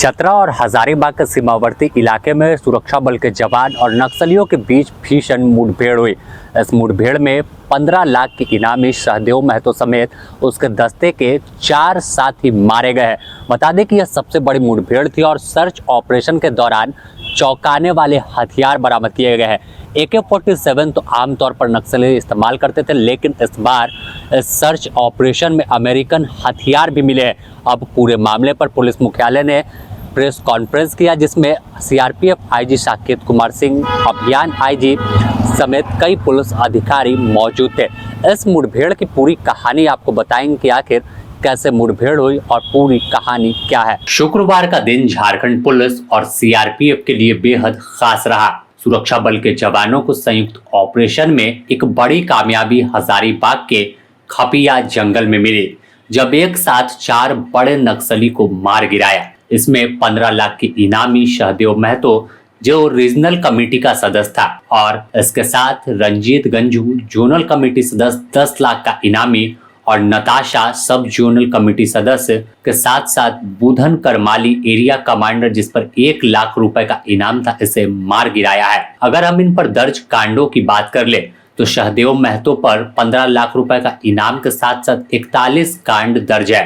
चतरा और हजारीबाग के सीमावर्ती इलाके में सुरक्षा बल के जवान और नक्सलियों के बीच भीषण मुठभेड़ हुई। इस मुठभेड़ में 15 लाख के इनामी सहदेव महतो समेत उसके दस्ते के 4 साथी मारे गए हैं। बता दें कि यह सबसे बड़ी मुठभेड़ थी और सर्च ऑपरेशन के दौरान चौंकाने वाले हथियार बरामद किए गए हैं। AK-47 तो आमतौर पर नक्सली इस्तेमाल करते थे, लेकिन इस बार सर्च ऑपरेशन में अमेरिकन हथियार भी मिले हैं। अब पूरे मामले पर पुलिस मुख्यालय ने प्रेस कॉन्फ्रेंस किया, जिसमें CRPF IG साकेत कुमार सिंह, अभियान IG समेत कई पुलिस अधिकारी मौजूद थे। इस मुठभेड़ की पूरी कहानी आपको बताएंगे कि आखिर कैसे मुठभेड़ हुई और पूरी कहानी क्या है। शुक्रवार का दिन झारखंड पुलिस और CRPF के लिए बेहद खास रहा। सुरक्षा बल के जवानों को संयुक्त ऑपरेशन में एक बड़ी कामयाबी हजारीबाग के खपिया जंगल में मिली, जब एक साथ 4 बड़े नक्सली को मार गिराया। इसमें 15 लाख के इनामी सहदेव महतो, जो रीजनल कमेटी का सदस्य था, और इसके साथ रंजीत गंजू, जोनल कमेटी सदस्य 10 लाख का इनामी, और नताशा, सब जोनल कमेटी सदस्य के साथ साथ बुधन करमाली, एरिया कमांडर, जिस पर 1 लाख रुपए का इनाम था, इसे मार गिराया है। अगर हम इन पर दर्ज कांडों की बात कर ले तो सहदेव महतो पर 15 लाख रुपए का इनाम के साथ साथ 41 कांड दर्ज है।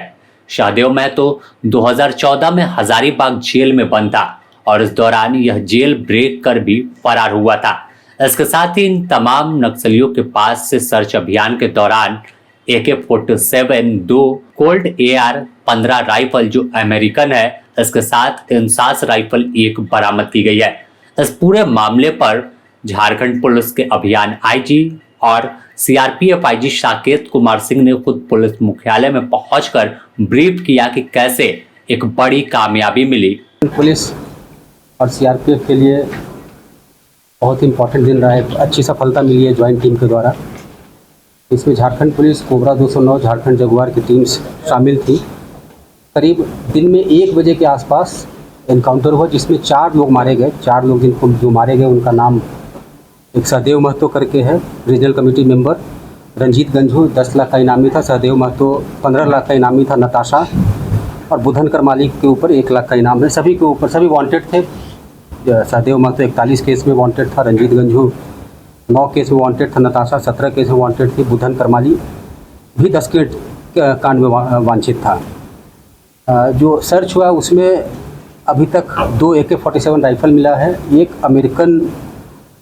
सहदेव महतो 2014 में हजारीबाग जेल में बंद था और इस दौरान यह जेल ब्रेक कर भी फरार हुआ था। इसके साथ ही इन तमाम नक्सलियों के पास से सर्च अभियान के दौरान AK-47, 2 कोल्ट AR-15 राइफल जो अमेरिकन है, इसके साथ इंसास राइफल 1 बरामद की गई है। इस पूरे मामले पर झारखंड पुलिस के अभियान IG और CRPF IG साकेत कुमार सिंह ने खुद पुलिस मुख्यालय में पहुंचकर ब्रीफ किया कि कैसे एक बड़ी कामयाबी मिली। पुलिस और CRPF के लिए बहुत इम्पोर्टेंट दिन रहा है। अच्छी सफलता मिली है ज्वाइंट टीम के द्वारा। इसमें Jharkhand police, cobra 209, Jharkhand Jaguar की टीम्स शामिल थी। करीब दिन में 1 बजे के आसपास एनकाउंटर हुआ, जिसमें 4 लोग मारे गए। 4 लोग जिनको जो मारे गए उनका नाम एक सहदेव महतो करके है, regional committee member. Ranjit Ganju 10 lakh का इनामी था। सहदेव महतो 15 लाख का इनामी था। नताशा और बुधन करमाली के ऊपर 1 लाख का इनाम है। सभी के ऊपर सभी वांटेड थे। सहदेव महतो 41 केस में वांटेड था। रंजीत गंजू 9 केस में वांटेड था। नताशा 17 केस में वांटेड थी। बुधन करमाली भी 10 के कांड में वांछित था। जो सर्च हुआ उसमें अभी तक 2 AK-47 राइफल मिला है, 1 अमेरिकन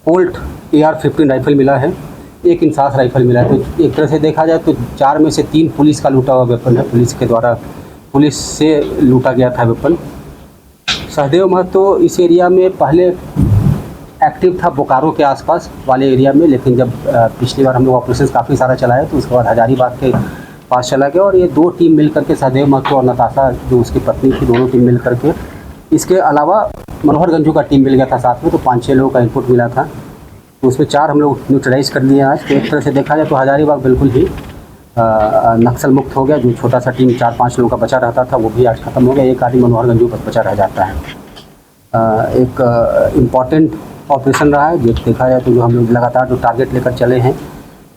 कोल्ट AR-15 राइफल मिला है, 1 इंसास राइफल मिला है। तो एक तरह से देखा जाए तो 4 में से 3 पुलिस का लूटा हुआ वेपन है। पुलिस के द्वारा पुलिस से लूटा गया था वेपन। सहदेव महतो इस एरिया में पहले एक्टिव था, बोकारो के आसपास वाले एरिया में, लेकिन जब पिछली बार हम लोग ऑपरेशन काफ़ी सारा चलाए तो उसके बाद हजारीबाग के पास चला गया। और ये 2 टीम मिल करके, सहदेव महतो और नताशा जो उसकी पत्नी थी, दोनों टीम मिल करके, इसके अलावा मनोहर गंजू का टीम मिल गया था साथ में, तो 5-6 लोगों का इनपुट मिला था। तो उसमें 4 हम लोग न्यूट्रलाइज कर लिए आज। तो एक तरह से देखा जाए तो हजारीबाग बिल्कुल ही नक्सल मुक्त हो गया। जो छोटा सा टीम 4-5 लोगों का बचा रहता था वो भी आज खत्म हो गया। एक आदमी मनोहर गंजू पर बचा रह जाता है। एक इम्पॉर्टेंट ऑपरेशन रहा है। जो देखा जाए तो जो हम लोग लगातार जो टारगेट लेकर चले हैं,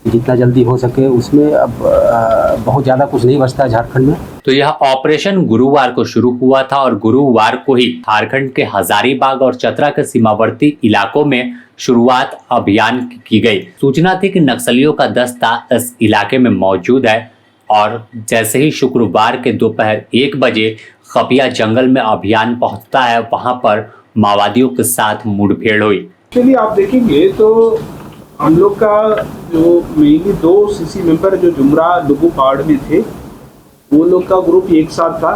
जितना जल्दी हो सके उसमें, अब बहुत ज़्यादा कुछ नहीं बचता है झारखंड में। तो यह ऑपरेशन गुरुवार को शुरू हुआ था और गुरुवार को ही झारखंड के हजारीबाग और चतरा के सीमावर्ती इलाकों में शुरुआत अभियान की गई। सूचना थी कि नक्सलियों का दस्ता इस इलाके में मौजूद है और जैसे ही शुक्रवार के दोपहर 1 बजे खपिया जंगल में अभियान पहुंचता है, वहां पर माओवादियों के साथ मुठभेड़ हुई। चलिए आप देखेंगे तो हम लोग का जो मेनली 2 CC मेंबर जो जुमरा लुगू पहाड़ में थे, वो लोग का ग्रुप एक साथ था।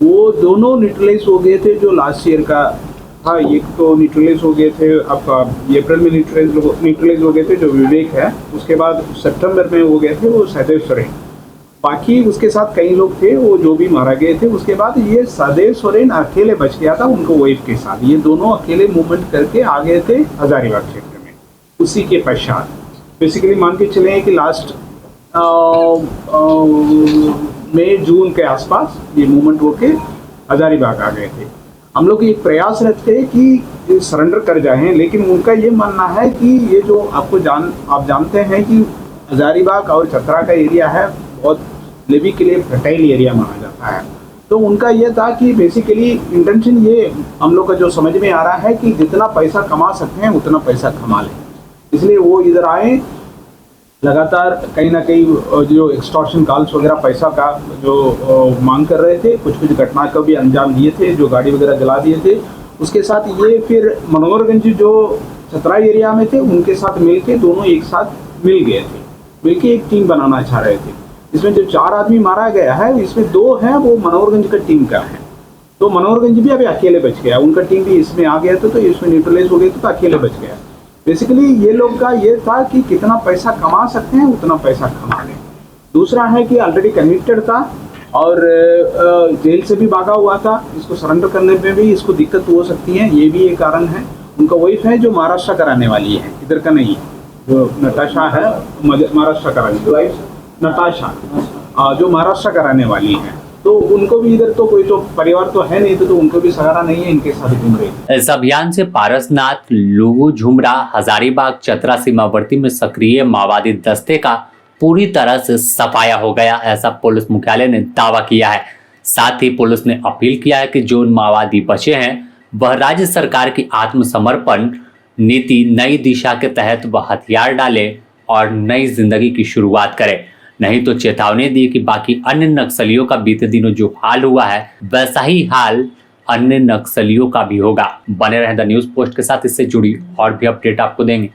वो दोनों न्यूट्रलाइज हो गए थे जो लास्ट ईयर का था। एक तो न्यूट्रलाइज हो गए थे, आपका अप्रैल में न्यूट्रलाइज हो गए थे जो विवेक है। उसके बाद सितंबर में हो गए थे वो सहदेव सोरेन। बाकी उसके साथ कई लोग थे वो जो भी मारा गए थे। उसके बाद ये सहदेव सोरेन अकेले बच गया था उनको वाइफ के साथ। ये दोनों अकेले मूवमेंट करके आ गए थे हजारीबाग क्षेत्र में। उसी के पश्चात बेसिकली मान के चले कि लास्ट मई जून के आसपास ये मूवमेंट होके हजारीबाग आ गए थे। हम लोग एक प्रयास रखते हैं कि सरेंडर कर जाएं, लेकिन उनका ये मानना है कि ये जो आप जानते हैं कि हजारीबाग और चतरा का एरिया है, बहुत लिविंग के लिए फर्टाइल एरिया माना जाता है। तो उनका ये था कि बेसिकली इंटेंशन ये हम लोग का जो समझ में आ रहा है कि जितना पैसा कमा सकते हैं उतना पैसा कमा लें, इसलिए वो इधर आए। लगातार कहीं ना कहीं जो एक्सटॉर्शन कॉल्स वगैरह पैसा का जो मांग कर रहे थे, कुछ कुछ घटना को भी अंजाम दिए थे, जो गाड़ी वगैरह जला दिए थे। उसके साथ ये फिर मनोहरगंज जो चतरा एरिया में थे उनके साथ मिलके दोनों एक साथ मिल गए थे, मिलके एक टीम बनाना चाह रहे थे। इसमें जो 4 आदमी मारा गया है इसमें 2 हैं वो मनोहरगंज का टीम का है, तो मनोहरगंज भी अभी अकेले बच गया, उनका टीम भी इसमें आ गया था, तो इसमें न्यूट्रलाइज हो गए तो अकेले बच गया। बेसिकली ये लोग का ये था कि कितना पैसा कमा सकते हैं उतना पैसा कमा लें। दूसरा है कि ऑलरेडी कन्विक्टेड था और जेल से भी भागा हुआ था, इसको सरेंडर करने में भी इसको दिक्कत हो सकती है, ये भी एक कारण है। उनका वाइफ है जो महाराष्ट्र का रहने वाली है, इधर का नहीं, जो नताशा है महाराष्ट्र का रहने वाली, नताशा जो महाराष्ट्र का रहने वाली है, तो उनको भी इधर तो कोई तो परिवार तो है नहीं, तो उनको भी सहारा नहीं है, इनके साथ घूम रहे। इस अभियान से पारसनाथ, लुगु झुमरा, हजारीबाग, चतरा सीमावर्ती में सक्रिय माओवादी दस्ते का पूरी तरह से सफाया हो गया, ऐसा पुलिस मुख्यालय ने दावा किया है। साथ ही पुलिस ने अपील किया है कि जो माओवादी बचे हैं वह राज्य सरकार की आत्मसमर्पण नीति नई दिशा के तहत वह हथियार डाले और नई जिंदगी की शुरुआत करे, नहीं तो चेतावनी दी कि बाकी अन्य नक्सलियों का बीते दिनों जो हाल हुआ है वैसा ही हाल अन्य नक्सलियों का भी होगा। बने रहें द न्यूज़ पोस्ट के साथ, इससे जुड़ी और भी अपडेट आपको देंगे।